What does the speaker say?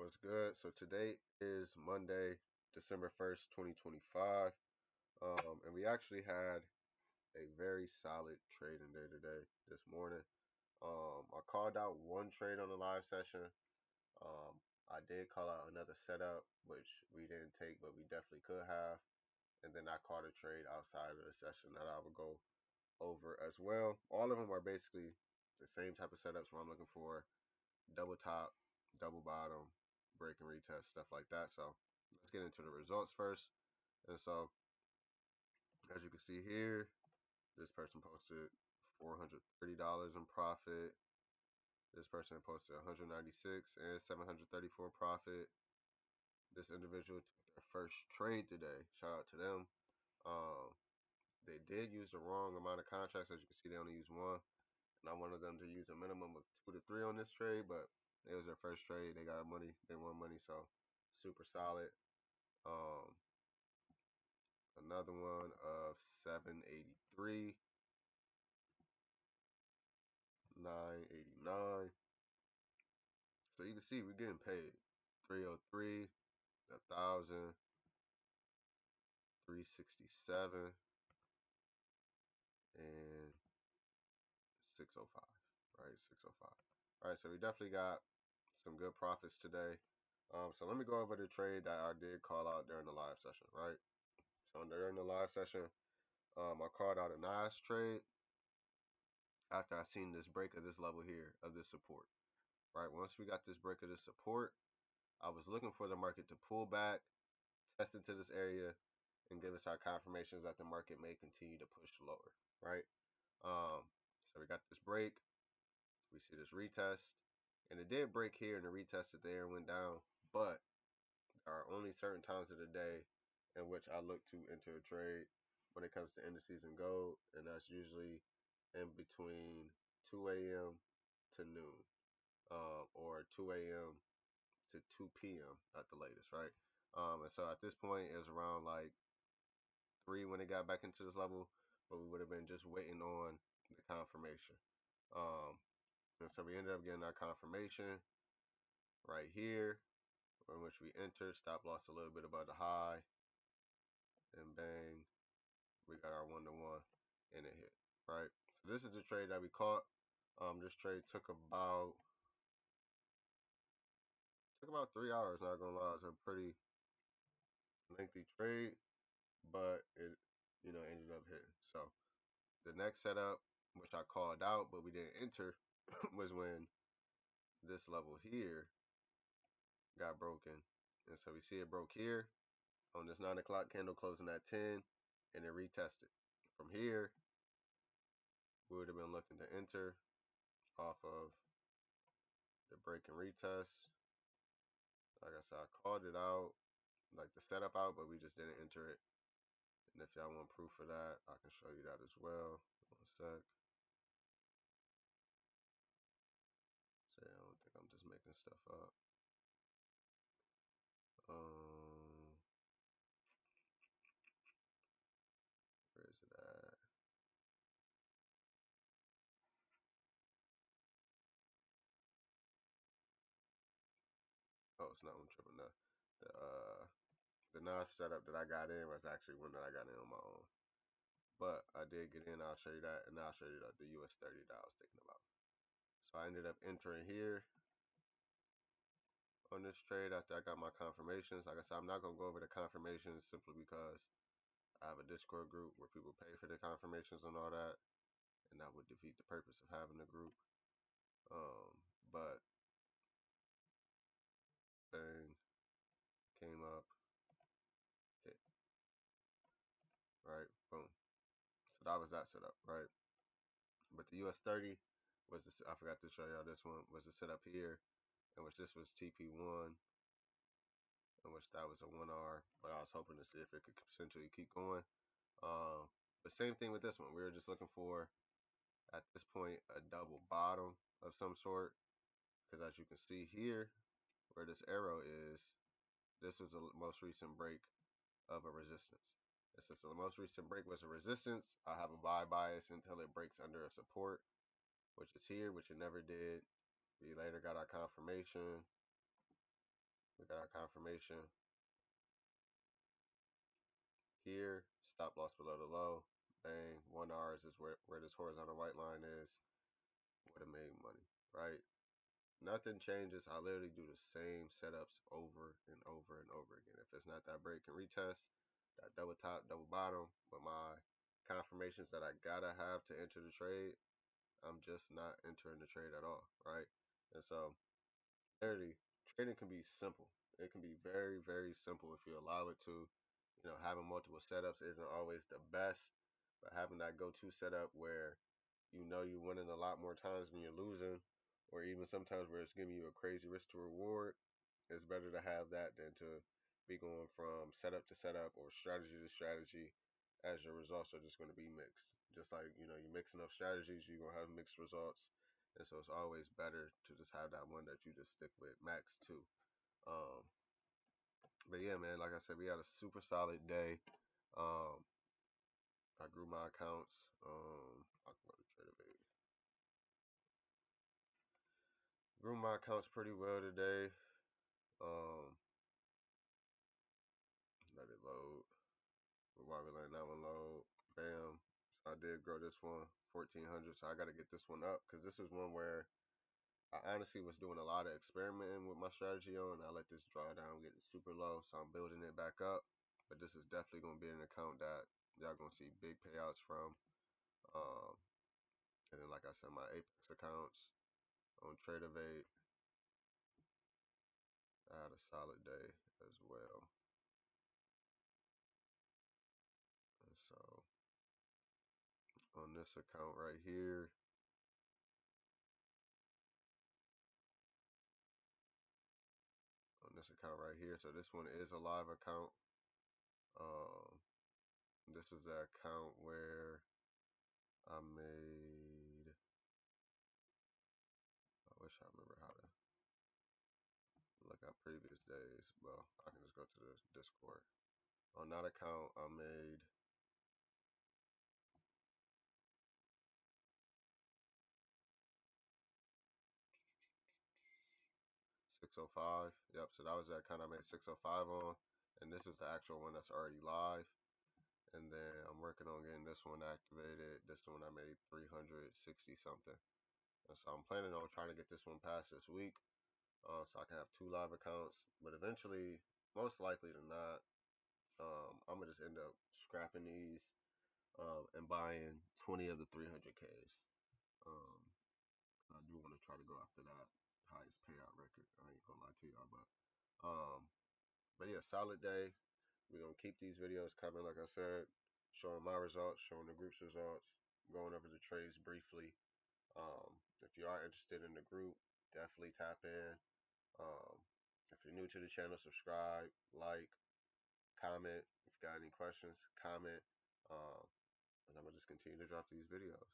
What's good? So today is Monday, December 1st, 2025. And we actually had a very solid trading day today, this morning. I called out one trade on the live session. I did call out another setup, which we didn't take, but we definitely could have. And then I called a trade outside of the session that I would go over as well. All of them are basically the same type of setups where I'm looking for double top, double bottom, break and retest, stuff like that. So let's get into the results first. And so, as you can see here, this person posted $430 in profit. This person posted 196 and 734 profit. This individual took their first trade today. Shout out to them. Um, they did use the wrong amount of contracts. As you can see, they only used one. And I wanted them to use a minimum of 2 to 3 on this trade, but it was their first trade. They got money. They won money, so super solid. Um, Another one of 783, 989. So you can see we're getting paid 303, 1,000, 367, and 605. Right, 605. All right, so we definitely got some good profits today. So let me go over the trade that I did call out during the live session. Right. So during the live session, I called out a Nas trade after I seen this break of this level here of this support. Right. Once we got this break of this support, I was looking for the market to pull back, test into this area, and give us our confirmations that the market may continue to push lower. Right. So we got this break. We see this retest, and it did break here and the retested there and went down. But there are only certain times of the day in which I look to enter a trade when it comes to indices and gold, and that's usually in between 2 a.m. to noon, or 2 a.m. to 2 p.m. at the latest, right? And so at this point, it was around like 3 when it got back into this level, but we would have been just waiting on the confirmation. Um, and so we ended up getting our confirmation right here, in which we entered, stop loss a little bit above the high, and bang, we got our 1-to-1 and it hit, right? So this is the trade that we caught. This trade took about 3 hours, not gonna lie. It's a pretty lengthy trade, but it ended up hitting. So the next setup, which I called out but we didn't enter, was when this level here got broken. And so we see it broke here on this 9 o'clock candle closing at 10, and it retested. From here, we would have been looking to enter off of the break and retest. Like I said, I called it out, like the setup out, but we just didn't enter it. And if y'all want proof of that, I can show you that as well. One sec. Say, I don't think I'm just making stuff up. Where is it at? Oh, it's not one triple nine. The Nas setup that I got in was actually one that I got in on my own. But I did get in. I'll show you that, and I'll show you the US 30 that I was thinking about. So I ended up entering here on this trade after I got my confirmations. Like I said, I'm not gonna go over the confirmations simply because I have a Discord group where people pay for the confirmations and all that, and that would defeat the purpose of having a group. But bang, came up, hit, right, boom. So that was that setup, right? But the US 30 was the, I forgot to show y'all this one, was the setup here, in which this was TP1, in which that was a 1R, but I was hoping to see if it could potentially keep going. But same thing with this one. We were just looking for, at this point, a double bottom of some sort, because as you can see here, where this arrow is, this was the most recent break of a resistance. And since the most recent break was a resistance, I have a buy bias until it breaks under a support, which is here, which it never did. We later got our confirmation. got our confirmation here. Stop loss below the low. Bang. 1 hours is where this horizontal white line is. Would have made money, right? Nothing changes. I literally do the same setups over and over and over again. If it's not that break and retest, that double top, double bottom, but my confirmations that I gotta have to enter the trade, I'm just not entering the trade at all, right? And so, literally, trading can be simple. It can be very, very simple if you allow it to. You know, having multiple setups isn't always the best, but having that go-to setup where you know you're winning a lot more times than you're losing, or even sometimes where it's giving you a crazy risk to reward, it's better to have that than to be going from setup to setup or strategy to strategy, as your results are just going to be mixed. Just like, you know, you're mixing up strategies, you're going to have mixed results. And so it's always better to just have that one that you just stick with, max two. Um, but yeah, man, like I said, we had a super solid day. Um, I grew my accounts. Talk about the trader baby. Grew my accounts pretty well today. Um, Let it load. While we letting that one load, bam. So I did grow this one 1400. So I got to get this one up because this is one where I honestly was doing a lot of experimenting with my strategy on. I let this draw down, get it super low, so I'm building it back up. But this is definitely going to be an account that y'all going to see big payouts from. Um, and then, like I said, my Apex accounts on TradeAvate, I had a solid day as well. And so on this account right here, so this one is a live account. Um, this is the account where I made. I wish I remember how to look at previous days. Well, I can just go to the Discord. On that account, I made 605. Yep, so that was that account I made 605 on. And this is the actual one that's already live. And then I'm working on getting this one activated. This one I made 360 something. And so I'm planning on trying to get this one passed this week. So I can have 2 live accounts. But eventually, most likely than not, I'm gonna just end up scrapping these and buying 20 of the 300Ks. Um, I do want to try to go after that highest payout record. I ain't gonna lie to y'all, but yeah, solid day. We're gonna keep these videos coming, like I said, showing my results, showing the group's results, going over the trades briefly. If you are interested in the group, definitely tap in. If you're new to the channel, subscribe, like, comment. If you got any questions, comment. And I'm gonna just continue to drop these videos.